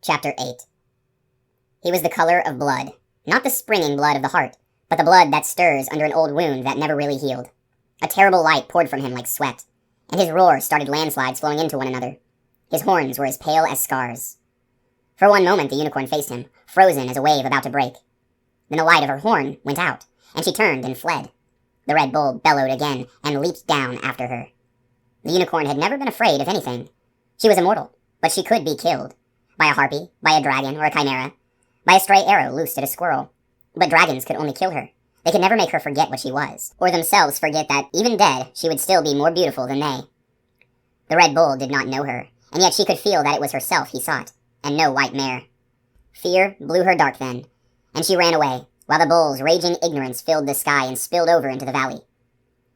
Chapter 8. He was the color of blood, not the springing blood of the heart, but the blood that stirs under an old wound that never really healed. A terrible light poured from him like sweat, and his roar started landslides flowing into one another. His horns were as pale as scars. For one moment the unicorn faced him, frozen as a wave about to break. Then the light of her horn went out, and she turned and fled. The Red Bull bellowed again and leaped down after her. The unicorn had never been afraid of anything. She was immortal, but she could be killed. By a harpy, by a dragon, or a chimera, by a stray arrow loosed at a squirrel. But dragons could only kill her. They could never make her forget what she was, or themselves forget that, even dead, she would still be more beautiful than they. The Red Bull did not know her, and yet she could feel that it was herself he sought, and no white mare. Fear blew her dark then, and she ran away, while the bull's raging ignorance filled the sky and spilled over into the valley.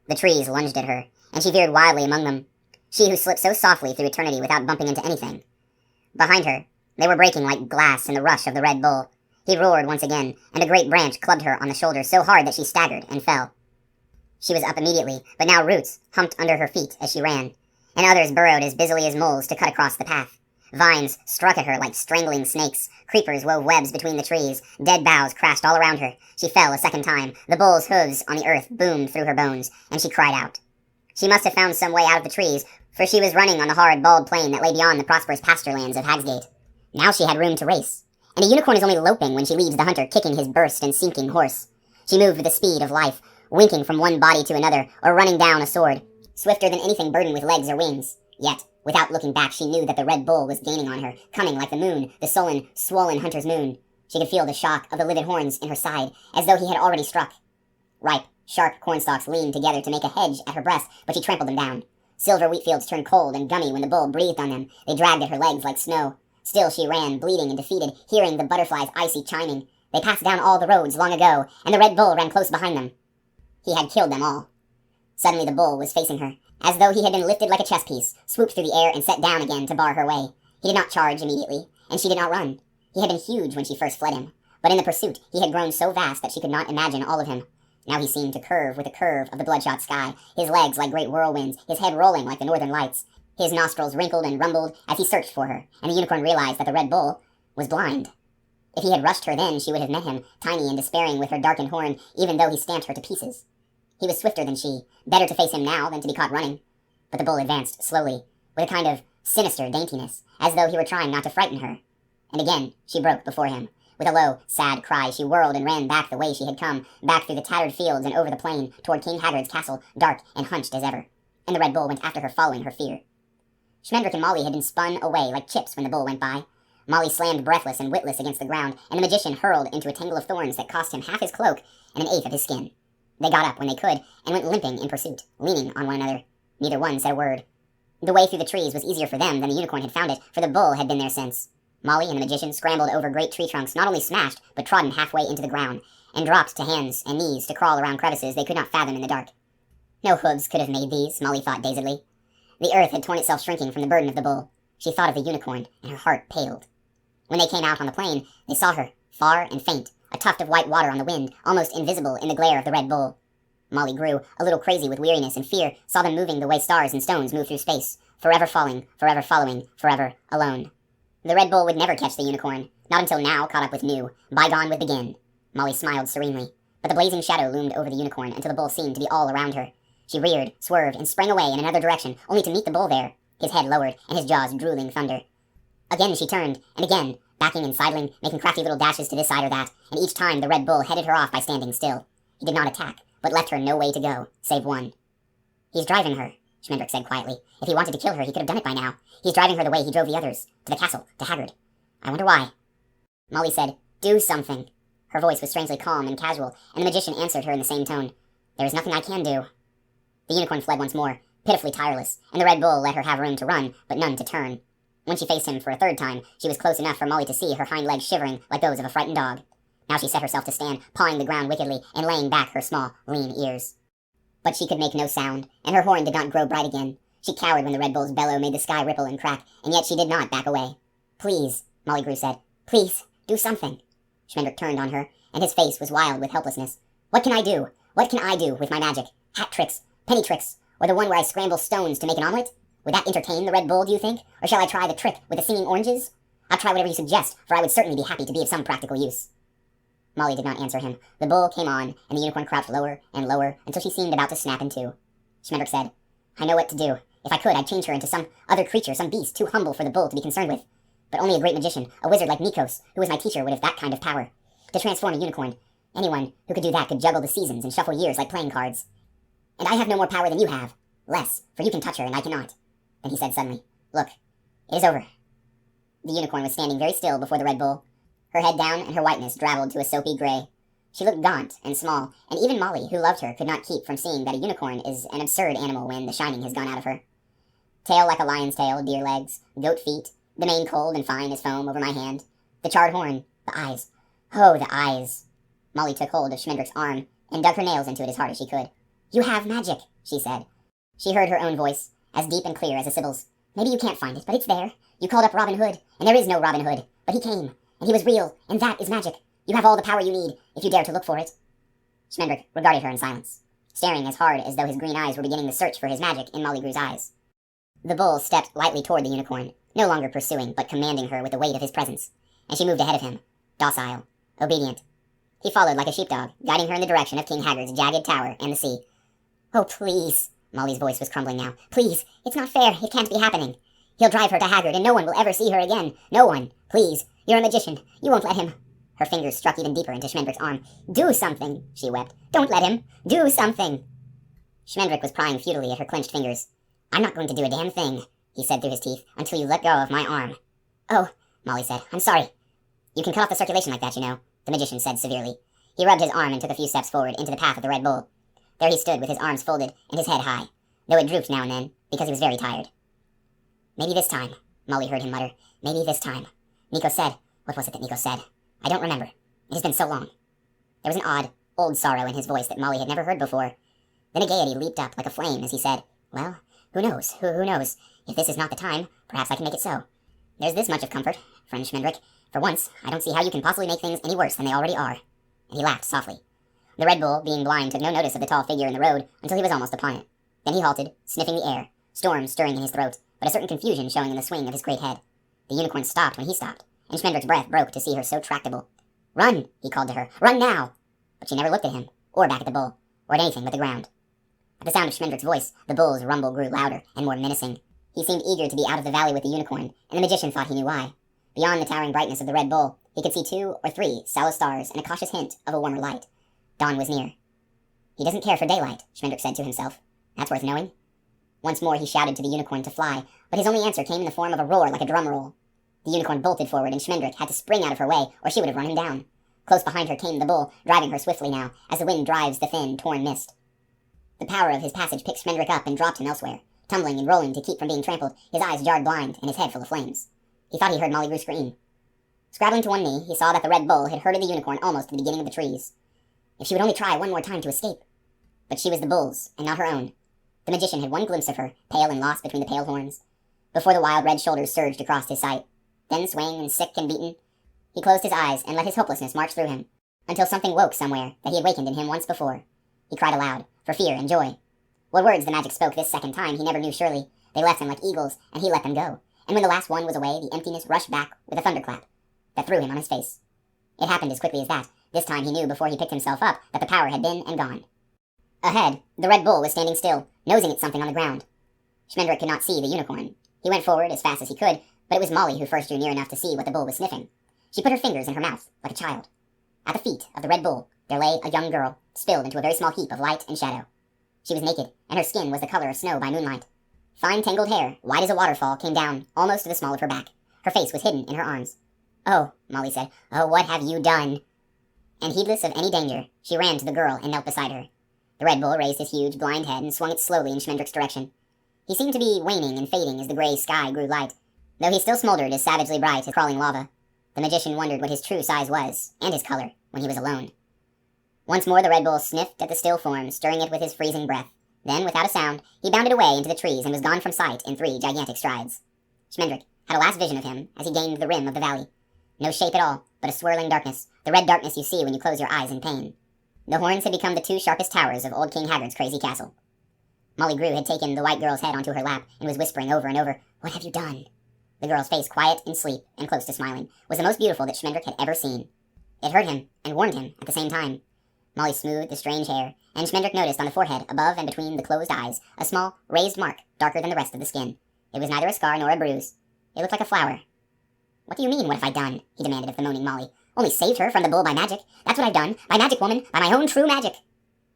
The trees lunged at her, and she veered wildly among them, she who slipped so softly through eternity without bumping into anything. Behind her, they were breaking like glass in the rush of the Red Bull. He roared once again, and a great branch clubbed her on the shoulder so hard that she staggered and fell. She was up immediately, but now roots humped under her feet as she ran, and others burrowed as busily as moles to cut across the path. Vines struck at her like strangling snakes. Creepers wove webs between the trees. Dead boughs crashed all around her. She fell a second time. The bull's hooves on the earth boomed through her bones, and she cried out. She must have found some way out of the trees, for she was running on the hard, bald plain that lay beyond the prosperous pasture lands of Hagsgate. Now she had room to race, and a unicorn is only loping when she leaves the hunter kicking his burst and sinking horse. She moved with the speed of life, winking from one body to another, or running down a sword, swifter than anything burdened with legs or wings. Yet, without looking back, she knew that the Red Bull was gaining on her, coming like the moon, the sullen, swollen hunter's moon. She could feel the shock of the livid horns in her side, as though he had already struck. Ripe, sharp cornstalks leaned together to make a hedge at her breast, but she trampled them down. Silver wheat fields turned cold and gummy when the bull breathed on them. They dragged at her legs like snow. Still she ran, bleeding and defeated, hearing the butterflies' icy chiming. They passed down all the roads long ago, and the Red Bull ran close behind them. He had killed them all. Suddenly the bull was facing her, as though he had been lifted like a chess piece, swooped through the air and set down again to bar her way. He did not charge immediately, and she did not run. He had been huge when she first fled him, but in the pursuit he had grown so vast that she could not imagine all of him. Now he seemed to curve with the curve of the bloodshot sky, his legs like great whirlwinds, his head rolling like the northern lights. His nostrils wrinkled and rumbled as he searched for her, and the unicorn realized that the Red Bull was blind. If he had rushed her then, she would have met him, tiny and despairing with her darkened horn, even though he stamped her to pieces. He was swifter than she, better to face him now than to be caught running. But the bull advanced slowly, with a kind of sinister daintiness, as though he were trying not to frighten her. And again she broke before him. With a low, sad cry, she whirled and ran back the way she had come, back through the tattered fields and over the plain, toward King Haggard's castle, dark and hunched as ever. And the Red Bull went after her, following her fear. Schmendrick and Molly had been spun away like chips when the bull went by. Molly slammed breathless and witless against the ground, and the magician hurled into a tangle of thorns that cost him half his cloak and an eighth of his skin. They got up when they could, and went limping in pursuit, leaning on one another. Neither one said a word. The way through the trees was easier for them than the unicorn had found it, for the bull had been there since. Molly and the magician scrambled over great tree trunks, not only smashed, but trodden halfway into the ground, and dropped to hands and knees to crawl around crevices they could not fathom in the dark. No hooves could have made these, Molly thought dazedly. The earth had torn itself shrinking from the burden of the bull. She thought of the unicorn, and her heart paled. When they came out on the plain, they saw her, far and faint, a tuft of white water on the wind, almost invisible in the glare of the Red Bull. Molly grew, a little crazy with weariness and fear, saw them moving the way stars and stones move through space, forever falling, forever following, forever alone. The Red Bull would never catch the unicorn, not until now caught up with new, bygone would begin. Molly smiled serenely, but the blazing shadow loomed over the unicorn until the bull seemed to be all around her. She reared, swerved, and sprang away in another direction, only to meet the bull there, his head lowered and his jaws drooling thunder. Again she turned, and again, backing and sidling, making crafty little dashes to this side or that, and each time the Red Bull headed her off by standing still. He did not attack, but left her no way to go, save one. "He's driving her," Schmendrick said quietly. "If he wanted to kill her, he could have done it by now. He's driving her the way he drove the others, to the castle, to Haggard. I wonder why." Molly said, "Do something." Her voice was strangely calm and casual, and the magician answered her in the same tone. "There is nothing I can do." The unicorn fled once more, pitifully tireless, and the Red Bull let her have room to run, but none to turn. When she faced him for a third time, she was close enough for Molly to see her hind legs shivering like those of a frightened dog. Now she set herself to stand, pawing the ground wickedly, and laying back her small, lean ears. But she could make no sound, and her horn did not grow bright again. She cowered when the Red Bull's bellow made the sky ripple and crack, and yet she did not back away. "Please," Molly Grew said. "Please, do something." Schmendrick turned on her, and his face was wild with helplessness. "What can I do? What can I do with my magic? Hat tricks, penny tricks, or the one where I scramble stones to make an omelet? Would that entertain the Red Bull, do you think? Or shall I try the trick with the singing oranges? I'll try whatever you suggest, for I would certainly be happy to be of some practical use. Molly did not answer him. The bull came on, and the unicorn crouched lower and lower until she seemed about to snap in two. Schmendrick said, I know what to do. If I could, I'd change her into some other creature, some beast too humble for the bull to be concerned with. But only a great magician, a wizard like Nikos, who was my teacher, would have that kind of power. To transform a unicorn. Anyone who could do that could juggle the seasons and shuffle years like playing cards. And I have no more power than you have. Less, for you can touch her and I cannot. Then he said suddenly, Look, it is over. The unicorn was standing very still before the Red Bull, her head down and her whiteness drabbled to a soapy gray. She looked gaunt and small, and even Molly, who loved her, could not keep from seeing that a unicorn is an absurd animal when the shining has gone out of her. Tail like a lion's tail, deer legs, goat feet, the mane cold and fine as foam over my hand, the charred horn, the eyes. Oh, the eyes. Molly took hold of Schmendrick's arm and dug her nails into it as hard as she could. You have magic, she said. She heard her own voice, as deep and clear as a sibyl's. Maybe you can't find it, but it's there. You called up Robin Hood, and there is no Robin Hood, but he came, and he was real, and that is magic. You have all the power you need, if you dare to look for it. Schmendrick regarded her in silence, staring as hard as though his green eyes were beginning to search for his magic in Molly Gru's eyes. The bull stepped lightly toward the unicorn, no longer pursuing, but commanding her with the weight of his presence, and she moved ahead of him, docile, obedient. He followed like a sheepdog, guiding her in the direction of King Haggard's jagged tower and the sea. Oh, please, Molly's voice was crumbling now. Please, it's not fair, it can't be happening. He'll drive her to Haggard, and no one will ever see her again. No one. Please, you're a magician. You won't let him. Her fingers struck even deeper into Schmendrick's arm. Do something, she wept. Don't let him. Do something. Schmendrick was prying futilely at her clenched fingers. I'm not going to do a damn thing, he said through his teeth, until you let go of my arm. Oh, Molly said. I'm sorry. You can cut off the circulation like that, you know, the magician said severely. He rubbed his arm and took a few steps forward into the path of the Red Bull. There he stood with his arms folded and his head high, though it drooped now and then, because he was very tired. Maybe this time, Molly heard him mutter. Maybe this time. Nico said. What was it that Nico said? I don't remember. It has been so long. There was an odd, old sorrow in his voice that Molly had never heard before. Then a gaiety leaped up like a flame as he said, Well, who knows? Who knows? If this is not the time, perhaps I can make it so. There's this much of comfort, friend Schmendrick. For once, I don't see how you can possibly make things any worse than they already are. And he laughed softly. The Red Bull, being blind, took no notice of the tall figure in the road until he was almost upon it. Then he halted, sniffing the air, storm stirring in his throat, but a certain confusion showing in the swing of his great head. The unicorn stopped when he stopped, and Schmendrick's breath broke to see her so tractable. Run, he called to her. Run now! But she never looked at him, or back at the bull, or at anything but the ground. At the sound of Schmendrick's voice, the bull's rumble grew louder and more menacing. He seemed eager to be out of the valley with the unicorn, and the magician thought he knew why. Beyond the towering brightness of the Red Bull, he could see 2 or 3 sallow stars and a cautious hint of a warmer light. Dawn was near. He doesn't care for daylight, Schmendrick said to himself. That's worth knowing. Once more he shouted to the unicorn to fly, but his only answer came in the form of a roar like a drum roll. The unicorn bolted forward, and Schmendrick had to spring out of her way, or she would have run him down. Close behind her came the bull, driving her swiftly now, as the wind drives the thin, torn mist. The power of his passage picked Schmendrick up and dropped him elsewhere, tumbling and rolling to keep from being trampled, his eyes jarred blind, and his head full of flames. He thought he heard Molly Gru scream. Scrabbling to one knee, he saw that the Red Bull had herded the unicorn almost to the beginning of the trees. If she would only try one more time to escape. But she was the bull's, and not her own. The magician had one glimpse of her, pale and lost between the pale horns, before the wild red shoulders surged across his sight. Then, swaying and sick and beaten, he closed his eyes and let his hopelessness march through him, until something woke somewhere that he had wakened in him once before. He cried aloud, for fear and joy. What words the magic spoke this second time he never knew surely. They left him like eagles, and he let them go. And when the last one was away, the emptiness rushed back with a thunderclap that threw him on his face. It happened as quickly as that. This time he knew before he picked himself up that the power had been and gone. Ahead, the Red Bull was standing still, nosing at something on the ground. Schmendrick could not see the unicorn. He went forward as fast as he could, but it was Molly who first drew near enough to see what the bull was sniffing. She put her fingers in her mouth, like a child. At the feet of the Red Bull, there lay a young girl, spilled into a very small heap of light and shadow. She was naked, and her skin was the color of snow by moonlight. Fine tangled hair, white as a waterfall, came down almost to the small of her back. Her face was hidden in her arms. Oh, Molly said, oh, what have you done? And heedless of any danger, she ran to the girl and knelt beside her. The Red Bull raised his huge, blind head and swung it slowly in Schmendrick's direction. He seemed to be waning and fading as the gray sky grew light, though he still smoldered as savagely bright as crawling lava. The magician wondered what his true size was, and his color, when he was alone. Once more the Red Bull sniffed at the still form, stirring it with his freezing breath. Then, without a sound, he bounded away into the trees and was gone from sight in 3 gigantic strides. Schmendrick had a last vision of him as he gained the rim of the valley. No shape at all, but a swirling darkness, the red darkness you see when you close your eyes in pain. The horns had become the 2 sharpest towers of old King Haggard's crazy castle. Molly Gru had taken the white girl's head onto her lap and was whispering over and over, What have you done? The girl's face, quiet in sleep and close to smiling, was the most beautiful that Schmendrick had ever seen. It hurt him and warmed him at the same time. Molly smoothed the strange hair, and Schmendrick noticed on the forehead, above and between the closed eyes, a small, raised mark, darker than the rest of the skin. It was neither a scar nor a bruise. It looked like a flower. "What do you mean, what have I done?" he demanded of the moaning Molly. "Only saved her from the bull by magic. That's what I've done. By magic, woman. By my own true magic."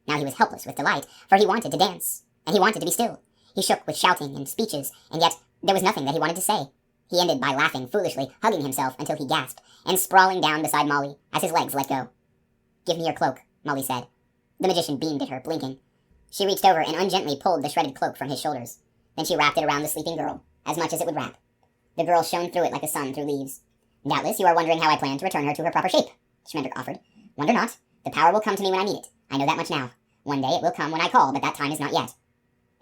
Now he was helpless with delight, for he wanted to dance, and he wanted to be still. He shook with shouting and speeches, and yet there was nothing that he wanted to say. He ended by laughing foolishly, hugging himself until he gasped, and sprawling down beside Molly as his legs let go. "Give me your cloak," Molly said. The magician beamed at her, blinking. She reached over and ungently pulled the shredded cloak from his shoulders. Then she wrapped it around the sleeping girl, as much as it would wrap. The girl shone through it like the sun through leaves. "Doubtless you are wondering how I plan to return her to her proper shape," Schmendrick offered. "Wonder not. The power will come to me when I need it. I know that much now. One day it will come when I call, but that time is not yet."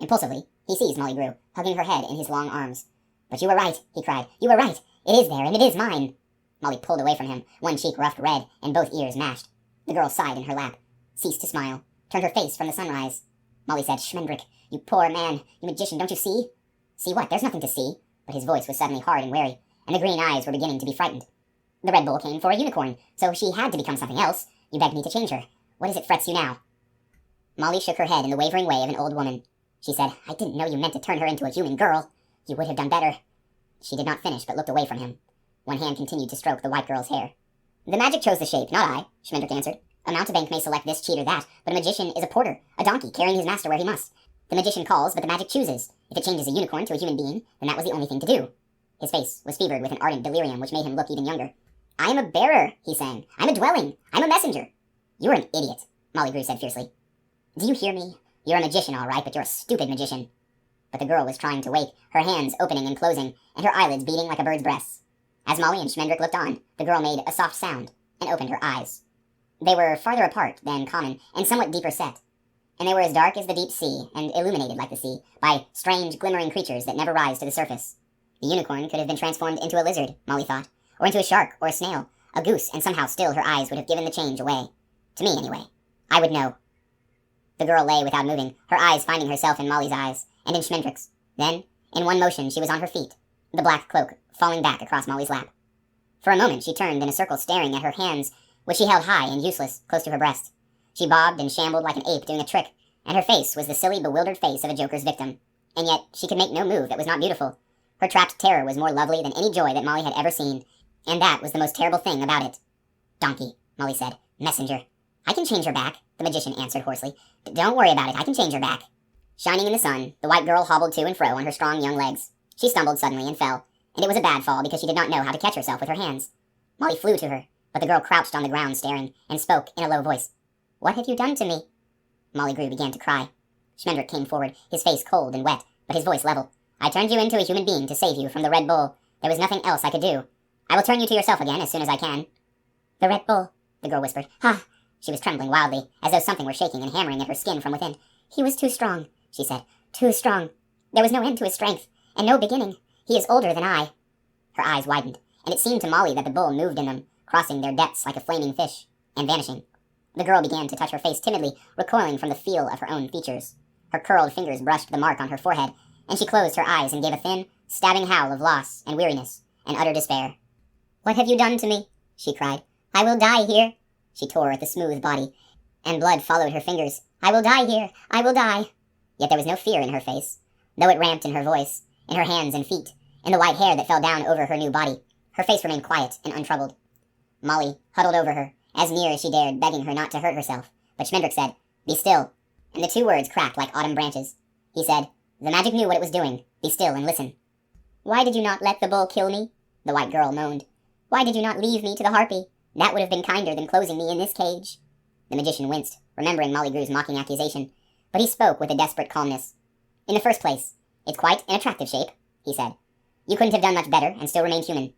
Impulsively, he seized Molly Grew, hugging her head in his long arms. "But you were right," he cried. "You were right. It is there, and it is mine." Molly pulled away from him, one cheek roughed red, and both ears mashed. The girl sighed in her lap, ceased to smile, turned her face from the sunrise. Molly said, "Schmendrick, you poor man, you magician, don't you see?" "See what? There's nothing to see." But his voice was suddenly hard and wary, and the green eyes were beginning to be frightened. "The Red Bull came for a unicorn, so she had to become something else. You begged me to change her. What is it frets you now?" Molly shook her head in the wavering way of an old woman. She said, "I didn't know you meant to turn her into a human girl. You would have done better." She did not finish, but looked away from him. One hand continued to stroke the white girl's hair. "The magic chose the shape, not I," Schmendrick answered. "A mountebank may select this, cheat, or that, but a magician is a porter, a donkey, carrying his master where he must. The magician calls, but the magic chooses. If it changes a unicorn to a human being, then that was the only thing to do." His face was fevered with an ardent delirium which made him look even younger. "I am a bearer," he sang. "I'm a dwelling. I'm a messenger." "You're an idiot," Molly Grew said fiercely. "Do you hear me? You're a magician, all right, but you're a stupid magician." But the girl was trying to wake, her hands opening and closing, and her eyelids beating like a bird's breasts. As Molly and Schmendrick looked on, the girl made a soft sound, and opened her eyes. They were farther apart than common, and somewhat deeper set, and they were as dark as the deep sea, and illuminated like the sea, by strange glimmering creatures that never rise to the surface. The unicorn could have been transformed into a lizard, Molly thought, or into a shark or a snail, a goose, and somehow still her eyes would have given the change away. To me, anyway. I would know. The girl lay without moving, her eyes finding herself in Molly's eyes, and in Schmendrick's. Then, in one motion, she was on her feet, the black cloak falling back across Molly's lap. For a moment she turned in a circle staring at her hands, which she held high and useless, close to her breast. She bobbed and shambled like an ape doing a trick, and her face was the silly, bewildered face of a joker's victim. And yet she could make no move that was not beautiful. Her trapped terror was more lovely than any joy that Molly had ever seen, and that was the most terrible thing about it. "Donkey," Molly said. "Messenger." "I can change her back," the magician answered hoarsely. "Don't worry about it, I can change her back." Shining in the sun, the white girl hobbled to and fro on her strong young legs. She stumbled suddenly and fell, and it was a bad fall because she did not know how to catch herself with her hands. Molly flew to her, but the girl crouched on the ground staring, and spoke in a low voice. "What have you done to me?" Molly Grew began to cry. Schmendrick came forward, his face cold and wet, but his voice level. "I turned you into a human being to save you from the Red Bull. There was nothing else I could do. I will turn you to yourself again as soon as I can." "The Red Bull," the girl whispered. "Ha!" She was trembling wildly, as though something were shaking and hammering at her skin from within. "He was too strong," she said. "Too strong. There was no end to his strength, and no beginning. He is older than I." Her eyes widened, and it seemed to Molly that the bull moved in them, crossing their depths like a flaming fish, and vanishing. The girl began to touch her face timidly, recoiling from the feel of her own features. Her curled fingers brushed the mark on her forehead, and she closed her eyes and gave a thin, stabbing howl of loss and weariness and utter despair. "What have you done to me?" she cried. "I will die here." She tore at the smooth body, and blood followed her fingers. "I will die here. I will die." Yet there was no fear in her face, though it ramped in her voice, in her hands and feet, in the white hair that fell down over her new body. Her face remained quiet and untroubled. Molly huddled over her, as near as she dared, begging her not to hurt herself. But Schmendrick said, "Be still," and the two words cracked like autumn branches. He said, "The magic knew what it was doing. Be still and listen." "Why did you not let the bull kill me?" the white girl moaned. "Why did you not leave me to the harpy? That would have been kinder than closing me in this cage." The magician winced, remembering Molly Grew's mocking accusation, but he spoke with a desperate calmness. "In the first place, it's quite an attractive shape," he said. "You couldn't have done much better and still remained human."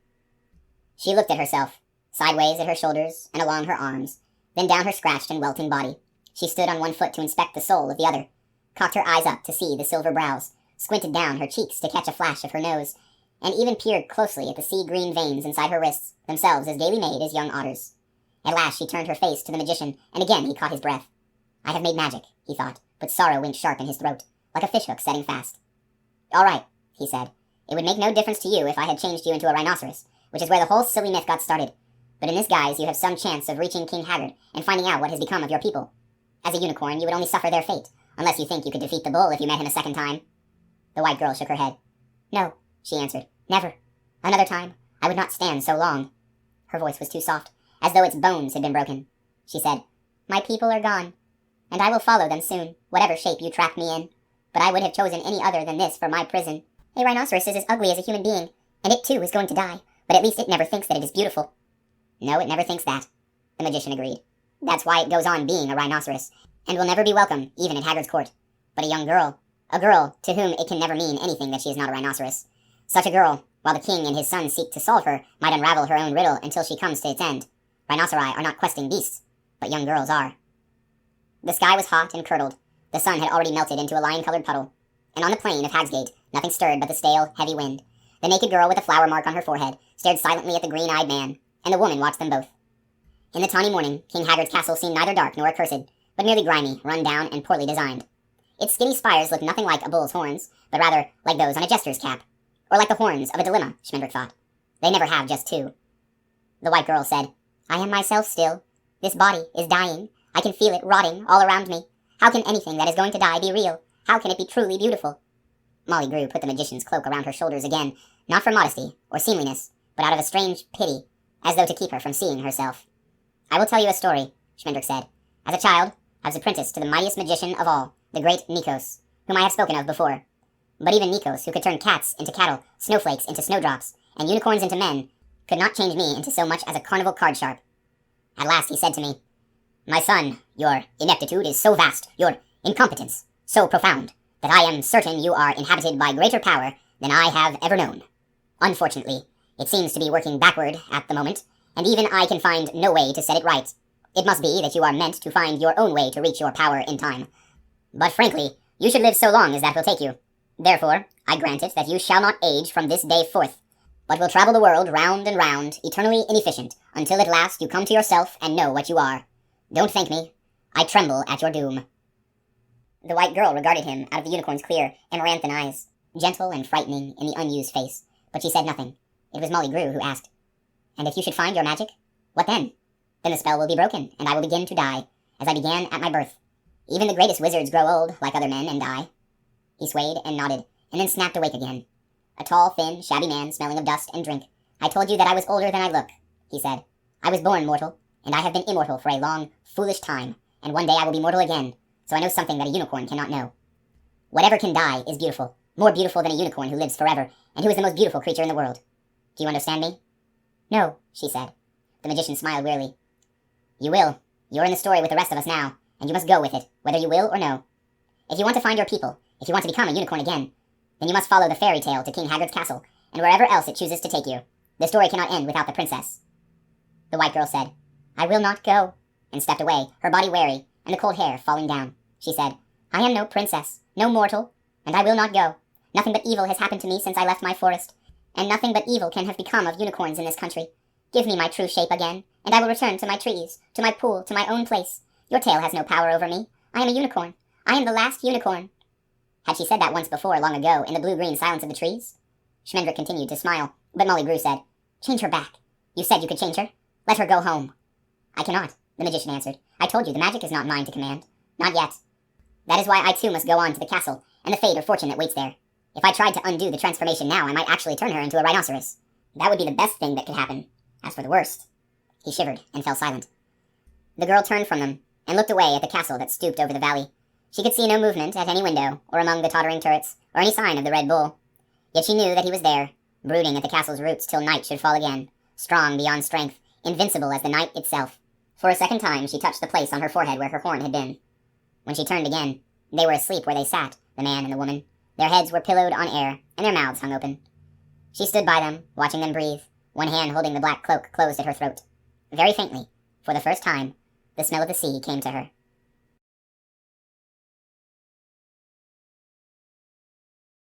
She looked at herself, sideways at her shoulders and along her arms, then down her scratched and welting body. She stood on one foot to inspect the soul of the other, cocked her eyes up to see the silver brows, squinted down her cheeks to catch a flash of her nose, and even peered closely at the sea-green veins inside her wrists, themselves as gaily made as young otters. At last she turned her face to the magician, and again he caught his breath. "I have made magic," he thought, but sorrow winked sharp in his throat, like a fishhook setting fast. "All right," he said. It would make no difference to you if I had changed you into a rhinoceros, which is where the whole silly myth got started. But in this guise, you have some chance of reaching King Haggard and finding out what has become of your people. As a unicorn, you would only suffer their fate, unless you think you could defeat the bull if you met him a second time." The white girl shook her head. "No," she answered. "Never. Another time, I would not stand so long." Her voice was too soft, as though its bones had been broken. She said, "My people are gone, and I will follow them soon, whatever shape you trap me in. But I would have chosen any other than this for my prison. A rhinoceros is as ugly as a human being, and it too is going to die, but at least it never thinks that it is beautiful." "No, it never thinks that," the magician agreed. "That's why it goes on being a rhinoceros, and will never be welcome, even at Haggard's court. But a young girl, a girl to whom it can never mean anything that she is not a rhinoceros. Such a girl, while the king and his sons seek to solve her, might unravel her own riddle until she comes to its end. Rhinoceri are not questing beasts, but young girls are." The sky was hot and curdled. The sun had already melted into a lion-colored puddle, and on the plain of Hagsgate nothing stirred but the stale, heavy wind. The naked girl with a flower mark on her forehead stared silently at the green-eyed man, and the woman watched them both. In the tawny morning, King Haggard's castle seemed neither dark nor accursed, but merely grimy, run down, and poorly designed. Its skinny spires looked nothing like a bull's horns, but rather like those on a jester's cap, or like the horns of a dilemma, Schmendrick thought. They never have just two. The white girl said, "I am myself still. This body is dying. I can feel it rotting all around me. How can anything that is going to die be real? How can it be truly beautiful?" Molly Grew put the magician's cloak around her shoulders again, not for modesty or seemliness, but out of a strange pity, as though to keep her from seeing herself. "I will tell you a story," Schmendrick said. "As a child, I was apprenticed to the mightiest magician of all, the great Nikos, whom I have spoken of before. But even Nikos, who could turn cats into cattle, snowflakes into snowdrops, and unicorns into men, could not change me into so much as a carnival card sharp. At last he said to me, 'My son, your ineptitude is so vast, your incompetence so profound, that I am certain you are inhabited by greater power than I have ever known. Unfortunately, it seems to be working backward at the moment, and even I can find no way to set it right. It must be that you are meant to find your own way to reach your power in time. But frankly, you should live so long as that will take you. Therefore, I grant it that you shall not age from this day forth, but will travel the world round and round, eternally inefficient, until at last you come to yourself and know what you are. Don't thank me. I tremble at your doom.'" The white girl regarded him out of the unicorn's clear, amaranthine eyes, gentle and frightening in the unused face, but she said nothing. It was Molly Grew who asked, "And if you should find your magic, what then?" "Then the spell will be broken, and I will begin to die, as I began at my birth. Even the greatest wizards grow old, like other men, and die." He swayed and nodded, and then snapped awake again. A tall, thin, shabby man smelling of dust and drink. "I told you that I was older than I look," he said. "I was born mortal, and I have been immortal for a long, foolish time, and one day I will be mortal again, so I know something that a unicorn cannot know. Whatever can die is beautiful, more beautiful than a unicorn who lives forever, and who is the most beautiful creature in the world. Do you understand me?" "No," she said. The magician smiled wearily. "You will. You're in the story with the rest of us now, and you must go with it, whether you will or no. If you want to find your people, if you want to become a unicorn again, then you must follow the fairy tale to King Haggard's castle, and wherever else it chooses to take you. The story cannot end without the princess." The white girl said, "I will not go," and stepped away, her body weary, and the cold hair falling down. She said, "I am no princess, no mortal, and I will not go. Nothing but evil has happened to me since I left my forest, and nothing but evil can have become of unicorns in this country. Give me my true shape again, and I will return to my trees, to my pool, to my own place. Your tail has no power over me. I am a unicorn. I am the last unicorn." Had she said that once before, long ago, in the blue-green silence of the trees? Schmendrick continued to smile, but Molly Grew said, "Change her back. You said you could change her. Let her go home." "I cannot," the magician answered. "I told you the magic is not mine to command. Not yet. That is why I too must go on to the castle, and the fate or fortune that waits there. If I tried to undo the transformation now, I might actually turn her into a rhinoceros. That would be the best thing that could happen. As for the worst—" He shivered and fell silent. The girl turned from them, and looked away at the castle that stooped over the valley. She could see no movement at any window, or among the tottering turrets, or any sign of the Red Bull. Yet she knew that he was there, brooding at the castle's roots till night should fall again, strong beyond strength, invincible as the night itself. For a second time she touched the place on her forehead where her horn had been. When she turned again, they were asleep where they sat, the man and the woman. Their heads were pillowed on air, and their mouths hung open. She stood by them, watching them breathe, one hand holding the black cloak closed at her throat. Very faintly, for the first time, the smell of the sea came to her.